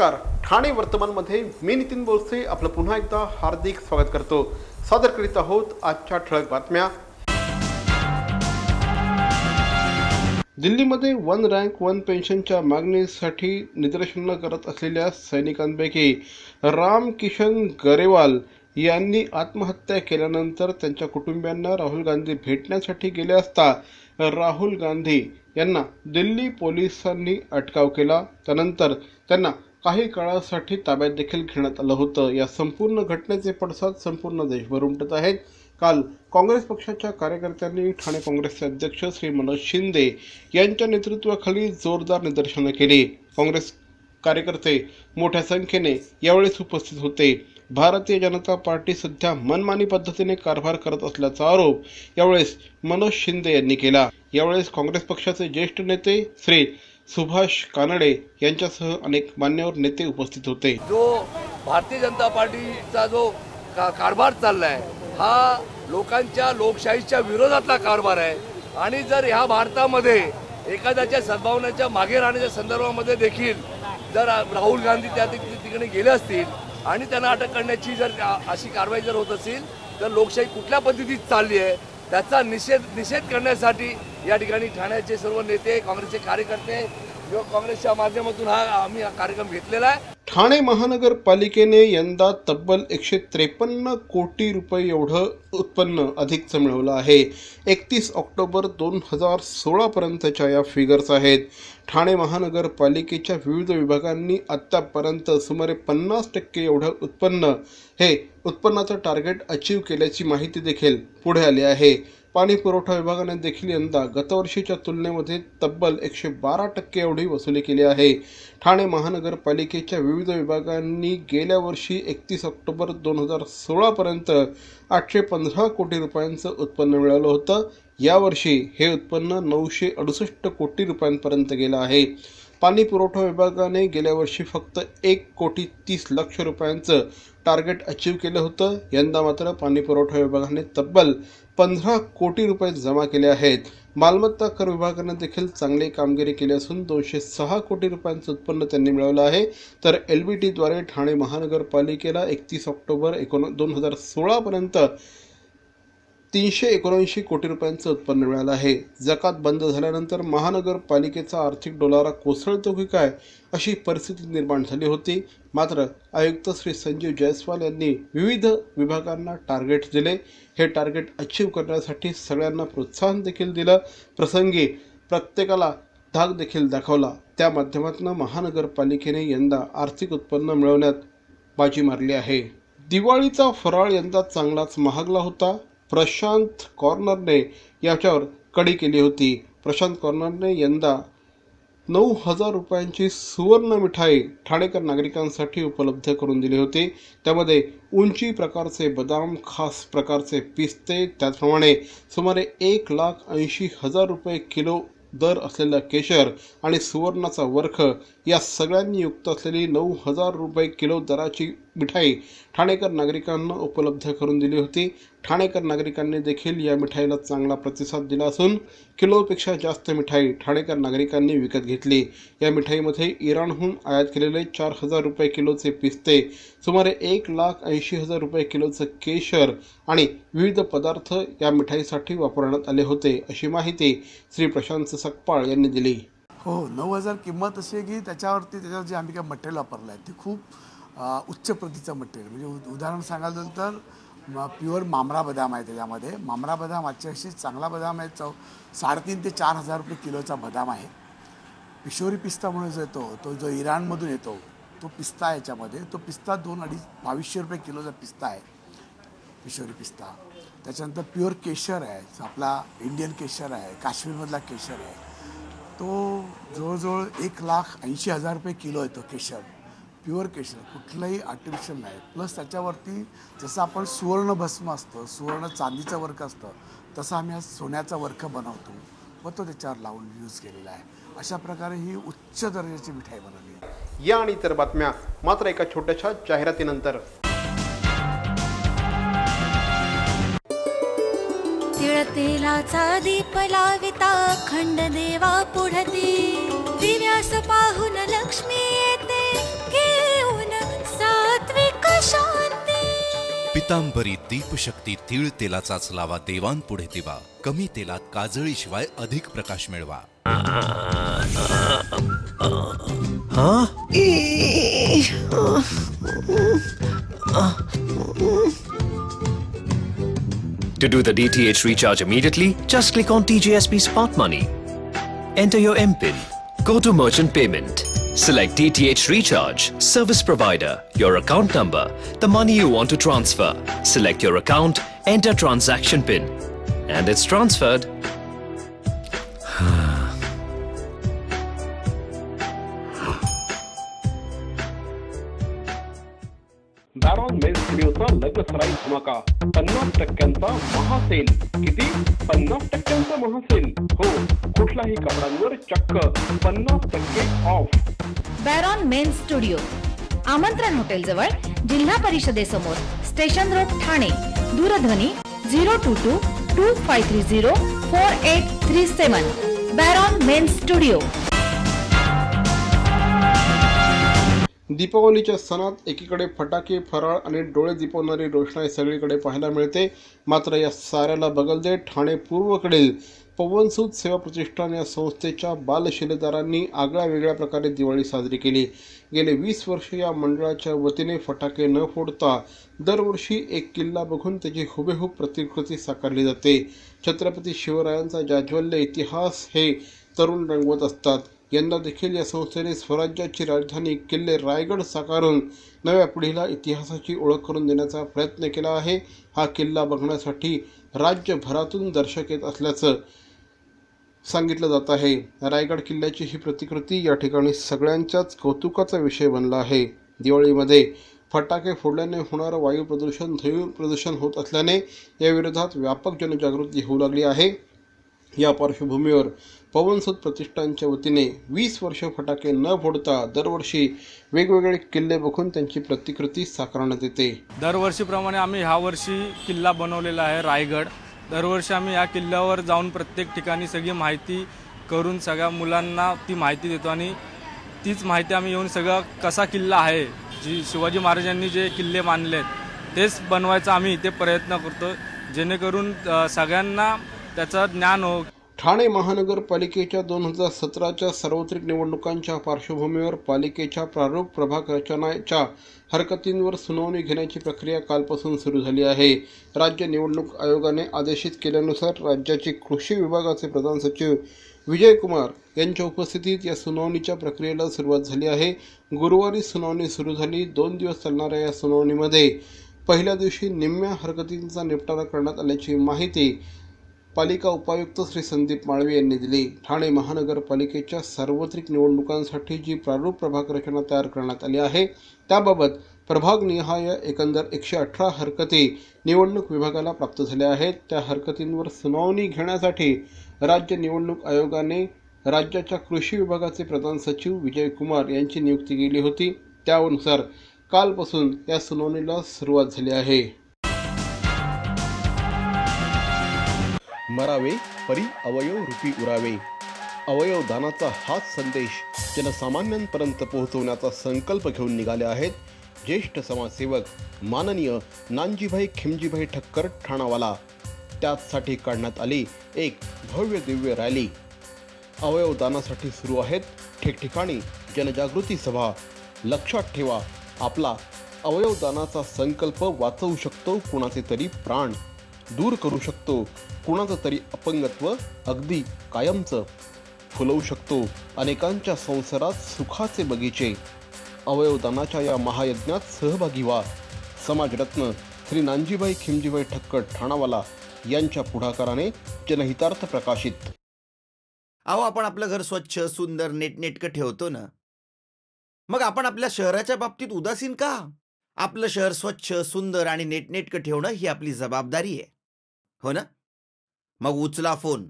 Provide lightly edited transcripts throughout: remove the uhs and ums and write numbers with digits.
नमस्कार, ठाणे वर्तमानमध्ये मी नितीन बोरसे आपलं पुन्हा एकदा हार्दिक स्वागत करतो। सादर करीत आहोत आजच्या ठळक बातम्या। दिल्लीमध्ये वन रँक वन पेन्शनच्या मागणीसाठी निदर्शनं करत असलेल्या सैनिकांपैकी राम किशन गरेवाल यांनी आत्महत्या केल्यानंतर त्यांच्या कुटुंबियांना राहुल गांधी भेटण्यासाठी गेले असता राहुल गांधी यांना दिल्ली पोलिसांनी अटकाव केला। त्यानंतर त्यांना काही काळासाठी ताब्यात देखील घेण्यात आलं होतं। या संपूर्ण घटनेचे पडसाद संपूर्ण देशभर उमटत आहेत। काल काँग्रेस पक्षाच्या कार्यकर्त्यांनी ठाणे काँग्रेसचे अध्यक्ष श्री मनोज शिंदे यांच्या नेतृत्वाखाली जोरदार निदर्शनं केली। काँग्रेस कार्यकर्ते मोठ्या संख्येने यावेळेस उपस्थित होते। भारतीय जनता पार्टी सध्या मनमानी पद्धतीने कारभार करत असल्याचा आरोप यावेळेस मनोज शिंदे यांनी केला। यावेळेस काँग्रेस पक्षाचे ज्येष्ठ नेते श्री सुभाष कानडे यांच्यासह अनेक मान्यवर नेते उपस्थित होते। जो भारतीय जनता पार्टीचा जो कारभार चाललाय हा लोकांच्या लोकशाहीच्या विरोधातला कारभार आहे आणि जर ह्या भारतामध्ये एखाद्याच्या सद्भावनेच्या मागे राहण्याच्या संदर्भामध्ये देखील जर राहुल गांधी त्या ठिकाणी गेले असतील आणि त्यांना अटक करण्याची जर अशी कारवाई जर होत असेल तर लोकशाही कुठल्या पद्धतीत चालली आहे त्याचा निषेध करण्यासाठी या ठिकाणी ठाण्याचे सर्व नेते काँग्रेसचे कार्यकर्ते किंवा काँग्रेसच्या माध्यमातून आम्ही हा कार्यक्रम घेतलेला आहे। ठाणे महानगरपालिकेने यंदा तब्बल 153 कोटी रुपये एवढं उत्पन्न अधिकचं मिळवलं आहे। 31 ऑक्टोबर 2016 पर्यंतच्या या फिगर्स आहेत। ठाणे महानगरपालिकेच्या विविध विभागांनी आतापर्यंत सुमारे 50% एवढं उत्पन्न हे उत्पन्नाचं टार्गेट अचीव केल्याची माहिती देखील पुढे आली आहे। पाणी पुरवठा विभागाने देखील यंदा गतवर्षीच्या तुलनेमध्ये तब्बल 112% एवढी वसुली केली आहे। ठाणे महानगरपालिकेच्या विविध विभागांनी गेल्या वर्षी 31 ऑक्टोबर 2016 पर्यंत 815 कोटी रुपयांचं उत्पन्न मिळवलं होतं। यावर्षी हे उत्पन्न 968 कोटी रुपयांपर्यंत गेलं आहे। पाणी पुरवठा विभागाने गेल्या वर्षी फक्त 1,30,00,000 रुपयांचं टार्गेट अचीव केलं होतं। यंदा मात्र पाणी पुरवठा विभागाने तब्बल 15 कोटी रुपये जमा केले आहेत। मालमत्ता कर विभागाने देखील चांगली कामगिरी केली असून 206 कोटी रुपयांचं उत्पन्न त्यांनी मिळवलं आहे। तर LBTद्वारे ठाणे महानगरपालिकेला 31 ऑक्टोबर 2016 पर्यंत 379 कोटी रुपयांचं उत्पन्न मिळालं आहे। जकात बंद झाल्यानंतर महानगरपालिकेचा आर्थिक डोलारा कोसळतो की काय अशी परिस्थिती निर्माण झाली होती। मात्र आयुक्त श्री संजीव जयस्वाल यांनी विविध विभागांना टार्गेट दिले। हे टार्गेट अचीव करण्यासाठी सगळ्यांना प्रोत्साहन देखील दिलं। प्रसंगी प्रत्येकाला धाक देखील दाखवला। त्या माध्यमातून महानगरपालिकेने यंदा आर्थिक उत्पन्न मिळवण्यात बाजी मारली आहे। दिवाळीचा फराळ यंदा चांगलाच महागला होता। प्रशांत कॉर्नरने याच्यावर कडी केली होती। प्रशांत कॉर्नरने यंदा 9,000 रुपयांची सुवर्ण मिठाई ठाणेकर नागरिकांसाठी उपलब्ध करून दिली होती। त्यामध्ये उंची प्रकारचे बदाम, खास प्रकारचे पिस्ते, त्याचप्रमाणे सुमारे 1,80,000 रुपये किलो दर असलेला केशर आणि सुवर्णाचा वर्ख या सगळ्यांनी युक्त असलेली 9,000 रुपये किलो दराची मिठाई ठाणेकर नागरिकांना उपलब्ध करून दिली होती। ठाणेकर नागरिकांनी देखील या मिठाईला चांगला प्रतिसाद दिला असून किलोपेक्षा जास्त मिठाई ठाणेकर नागरिकांनी विकत घेतली। या मिठाईमध्ये इराणहून आयात केलेले 4,000 रुपये किलोचे पिस्ते, सुमारे 1,80,000 रुपये किलोचं केशर आणि विविध पदार्थ या मिठाईसाठी वापरण्यात आले होते, अशी माहिती श्री प्रशांत सकपाळ यांनी दिली। हो, 9,000 किंमत अशी आहे की त्याच्यावर जे आम्ही काय मटेरियल वापरलं आहे ते खूप उच्च प्रतीचं मटेरियल। म्हणजे उदाहरण सांगायचं तर प्युअर मामरा बदाम आहे। त्याच्यामध्ये मामरा बदाम अशी चांगला बदाम आहे। 3,500 ते 4,000 रुपये किलोचा बदाम आहे। पिशोरी पिस्ता म्हणून जो येतो तो जो इराणमधून येतो तो पिस्ता आहे। याच्यामध्ये तो पिस्ता 2,200-2,500 रुपये किलोचा पिस्ता आहे, पिशोरी पिस्ता। त्याच्यानंतर प्युअर केशर आहे, आपला इंडियन केशर आहे, काश्मीरमधला केशर आहे। तो जवळजवळ 1,80,000 रुपये किलो येतो केशर, प्युअर केशर, कुठलंही आर्टिफिशियल नाही। प्लस त्याच्यावरती जसं आपण सुवर्ण भस्म असतं, सुवर्ण चांदीचं वर्क असतं, तसं आम्ही आज सोन्याचा वर्क बनवतो व तो त्याच्यावर लावून यूज केलेला आहे। अशा प्रकारे ही उच्च दर्जाची मिठाई बनवली। या आणि इतर बातम्या मात्र एका छोट्याशा जाहिरातीनंतर। तिळतेलाचा दीप लाविता खंड देवा पुढती, दिव्यास पाहून लक्ष्मी येते। पितांबरी दीपशक्ती तीळ तेलाचाच लावा देवांपुढे दिवा. कमी तेलात काजळीशिवाय अधिक प्रकाश मिळवा. To do the DTH recharge immediately, just click on TJSP Smart Money. Enter your MPIN. Go to Merchant Payment. Select DTH Recharge, Service Provider, your account number, the money you want to transfer. Select your account, enter transaction PIN, and it's transferred. Baron men's स्टुडिओचा लग्नसराई धमाका. 50% महासेल. किती? 50% महासेल. हो, कुठल्याही कपड्यांवर चक्क 50% of. बॅरॉन men's studio, आमंत्रण hotel जवळ, जिल्हा परिषदेसमोर, स्टेशन रोड, ठाणे. दूरध्वनी 02225304837. बॅरॉन मेन्स स्टुडिओ. दीपावलीच्या सणात एकीकडे फटाके, फराळ आणि डोळे दिपवणारी रोषणाई सगळीकडे पाहायला मिळते. मात्र या साऱ्याला बगल देत ठाणे पूर्वकडील पवनसूत सेवा प्रतिष्ठान या संस्थेच्या बालशिलेदारांनी आगळ्या वेगळ्या प्रकारे दिवाळी साजरी केली. गेले 20 वर्ष या मंडळाच्या वतीने फटाके न फोडता दरवर्षी एक किल्ला बघून त्याची हुबेहूब प्रतिकृती साकारली जाते. छत्रपती शिवरायांचा जाज्वल्य इतिहास हे तरुण रंगवत असतात. यंदा देखील या संस्थेने स्वराज्याची राजधानी किल्ले रायगड साकारून नव्या पिढीला इतिहासाची ओळख करून देण्याचा प्रयत्न केला आहे. हा किल्ला बघण्यासाठी राज्यभरातून दर्शक येत असल्याचं सांगितलं जात आहे. रायगड किल्ल्याची ही प्रतिकृती या ठिकाणी सगळ्यांच्याच कौतुकाचा विषय बनला आहे. दिवाळीमध्ये फटाके फोडल्याने होणारं वायू प्रदूषण, ध्वनी प्रदूषण होत असल्याने याविरोधात व्यापक जनजागृती होऊ लागली आहे. या पार्श्वभूमीवर पवनसूत प्रतिष्ठानच्या वतीने 20 वर्ष फटाके न फोडता दरवर्षी वेगवेगळे किल्ले बघून त्यांची प्रतिकृती साकारण्यात येते. दरवर्षीप्रमाणे आम्ही ह्या वर्षी किल्ला बनवलेला आहे रायगड. दरवर्षी आम्ही या किल्ल्यावर जाऊन प्रत्येक ठिकाणी सगळी माहिती करून सगळ्या मुलांना ती माहिती देतो आणि तीच माहिती आम्ही येऊन सगळं कसा किल्ला आहे, जी शिवाजी महाराजांनी जे किल्ले बांधलेत तेच बनवायचा आम्ही इथे प्रयत्न करतो, जेणेकरून सगळ्यांना त्याचं ज्ञान हो. ठाणे महानगरपालिकेच्या 2017च्या सार्वत्रिक निवडणुकांच्या पार्श्वभूमीवर पालिकेच्या प्रारूप प्रभाग रचनेच्या हरकतींवर सुनावणी घेण्याची प्रक्रिया कालपासून सुरू झाली आहे. राज्य निवडणूक आयोगाने आदेशित केल्यानुसार राज्याचे कृषी विभागाचे प्रधान सचिव विजय कुमार यांच्या उपस्थितीत या सुनावणीच्या प्रक्रियेला सुरुवात झाली आहे. गुरुवारी सुनावणी सुरू झाली. 2 दिवस चालणाऱ्या या सुनावणीमध्ये पहिल्या दिवशी निम्म्या हरकतींचा निपटारा करण्यात आल्याची माहिती पालिका उपायुक्त श्री संदीप माळवे यांनी दिली. ठाणे महानगरपालिकेच्या सार्वत्रिक निवडणुकांसाठी जी प्रारूप प्रभाग रचना तयार करण्यात आली आहे त्याबाबत प्रभागनिहाय एकंदर 118 हरकती निवडणूक विभागाला प्राप्त झाल्या आहेत. त्या हरकतींवर सुनावणी घेण्यासाठी राज्य निवडणूक आयोगाने राज्याच्या कृषी विभागाचे प्रधान सचिव विजय कुमार यांची नियुक्ती केली होती. त्यानुसार कालपासून या सुनावणीला सुरुवात झाली आहे. मरावे परी अवयव रूपी उरावे. अवयव दानाचा हाच संदेश जनसामान्यांपर्यंत पोहोचवण्याचा संकल्प घेऊन निघाले आहेत ज्येष्ठ समाजसेवक माननीय नानजीभाई खिमजीभाई ठक्कर ठाणावाला. त्यासाठी काढण्यात आली एक भव्य दिव्य रॅली. अवयव दानासाठी सुरू आहेत ठिकठिकाणी जनजागृती सभा. लक्षात ठेवा, आपला अवयव दानाचा संकल्प वाचवू शकतो कुणाचे तरी प्राण, दूर करू शकतो कुणाचं तरी अपंगत्व अगदी कायमचं, फुलवू शकतो अनेकांच्या संसारात सुखाचे बगीचे. अवयवदानाच्या या महायज्ञात सहभागी व्हा. समाजरत्न श्री नानजीभाई खिमजीभाई ठक्कर ठाणावाला यांच्या पुढाकाराने जनहितार्थ प्रकाशित. अहो, आपण आपलं घर स्वच्छ, सुंदर, नेटनेटकं ठेवतो ना, मग आपण आपल्या शहराच्या बाबतीत उदासीन का? आपलं शहर स्वच्छ, सुंदर आणि नेटनेटकं ठेवणं ही आपली जबाबदारी आहे, हो ना? मग उचला फोन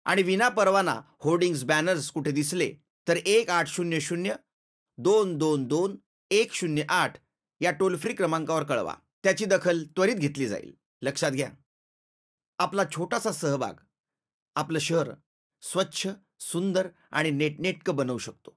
आणि विना परवाना होर्डिंग्स, बॅनर्स कुठे दिसले तर 1800-222-108 या टोल फ्री क्रमांकावर कळवा. त्याची दखल त्वरित घेतली जाईल. लक्षात घ्या, आपला छोटासा सहभाग आपलं शहर स्वच्छ, सुंदर आणि नेटनेटकं बनवू शकतो.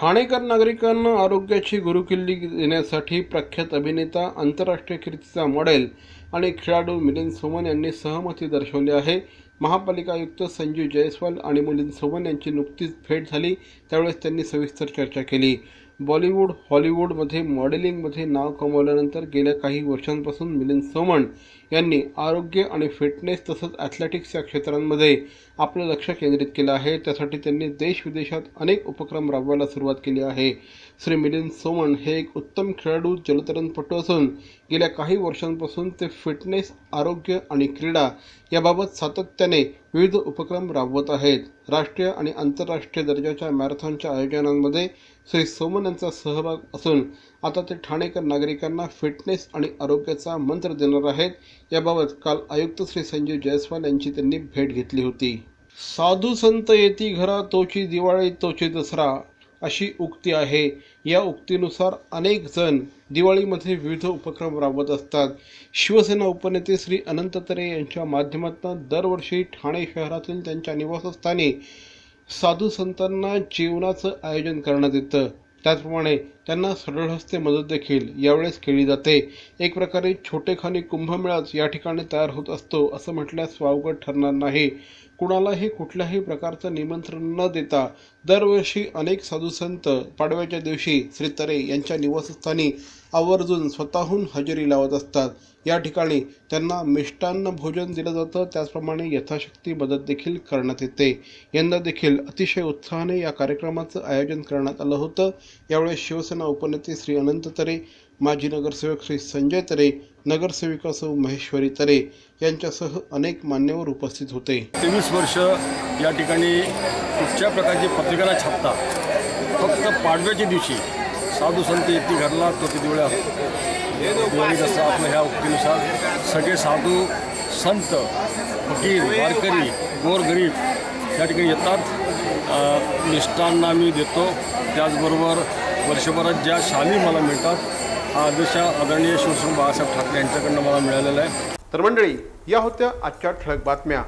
ठाणेकर नागरिकांना आरोग्याची गुरुकिल्ली देण्यासाठी प्रख्यात अभिनेता, आंतरराष्ट्रीय कीर्तीचा मॉडेल आणि खेळाडू मिलिंद सोमन यांनी सहमती दर्शवली आहे. महापालिका आयुक्त संजीव जयस्वाल आणि मिलिंद सोमन यांची नुकतीच भेट झाली. त्यावेळेस त्यांनी सविस्तर चर्चा केली. बॉलिवूड, हॉलिवूडमध्ये मॉडेलिंगमध्ये नाव कमावल्यानंतर गेल्या काही वर्षांपासून मिलिंद सोमन यांनी आरोग्य आणि फिटनेस तसंच ॲथलेटिक्स या क्षेत्रांमध्ये आपलं लक्ष केंद्रित केलं आहे. त्यासाठी त्यांनी देश-विदेशात अनेक उपक्रम राबवायला सुरुवात केली आहे. श्री मिलिंद सोमन हे एक उत्तम खेळाडू, जलतरणपटू असून गेल्या काही वर्षांपासून ते फिटनेस, आरोग्य आणि क्रीडा याबाबत सातत्याने विविध उपक्रम राबवत आहेत. राष्ट्रीय आणि आंतरराष्ट्रीय दर्जाच्या मॅरेथॉनच्या आयोजनांमध्ये श्री सोमन यांचा सहभाग असून आता ते ठाणेकर नागरिकांना फिटनेस आणि आरोग्याचा मंत्र देणार आहेत. याबाबत काल आयुक्त श्री संजीव जयस्वाल यांची त्यांनी भेट घेतली होती. साधू संत येती घरा, तोची दिवाळी तोची दसरा अशी उक्ती आहे. या उक्तीनुसार अनेक जण दिवाळीमध्ये विविध उपक्रम राबवत असतात. शिवसेना उपनेते श्री अनंत तरे यांच्या माध्यमातून दरवर्षी ठाणे शहरातील त्यांच्या निवासस्थानी साधू संतांना जेवणाचं आयोजन करण्यात येतं. त्याचप्रमाणे त्यांना सरळ हस्ते मदत देखील यावेळेस केली जाते. एक प्रकारे छोटेखानी कुंभमेळाच या ठिकाणी तयार होत असतो असं म्हटल्यास वावगं ठरणार नाही. कुणालाही कुठल्याही प्रकारचं निमंत्रण न देता दरवर्षी अनेक साधुसंत पाडव्याच्या दिवशी श्री तरे यांच्या निवासस्थानी आवर्जून स्वतःहून हजेरी लावत असतात. या ठिकाणी त्यांना मिष्टान्न भोजन दिलं जातं. त्याचप्रमाणे यथाशक्ती मदत देखील करण्यात येते. यंदा देखील अतिशय उत्साहाने या कार्यक्रमाचं आयोजन करण्यात आलं होतं. यावेळी शिवसेना उपनेते श्री अनंत तरे, माजी नगरसेवक श्री संजय तरे, नगरसेविका सौ महेश्वरी तरे यांच्यासह अनेक मान्यवर उपस्थित होते. 23 वर्ष या ठिकाणी कुठच्या प्रकारची पत्रिका छापता, फक्त पाडव्याच्या दिवशी साधू संत येती घरला तो दिवाळी असतो. दिवाळी जसं आपलं ह्या उक्तीनुसार सगळे साधू संत, फकीर, वारकरी, गोरगरीब या ठिकाणी येतात. मिष्टान्न आम्ही देतो. त्याचबरोबर वर्षभरात ज्या शाली मला मिळतात हा आदेश आदरणीय शिवसेना बाळासाहेब ठाकरे यांच्याकडनं मला मिळालेला आहे. तर मंडळी, या होत्या आजच्या ठळक बातम्या.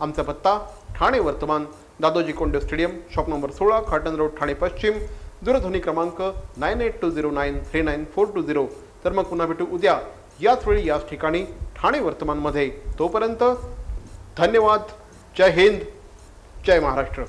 आमचा पत्ता ठाणे वर्तमान, Dadoji Konde stadium, shop number 16, Khatan road, Thane पश्चिम. दूरध्वनी क्रमांक 9820949420. तर मग पुन्हा भेटू उद्या याच वेळी याच ठिकाणी ठाणे वर्तमानमध्ये. तोपर्यंत धन्यवाद. जय हिंद, जय महाराष्ट्र.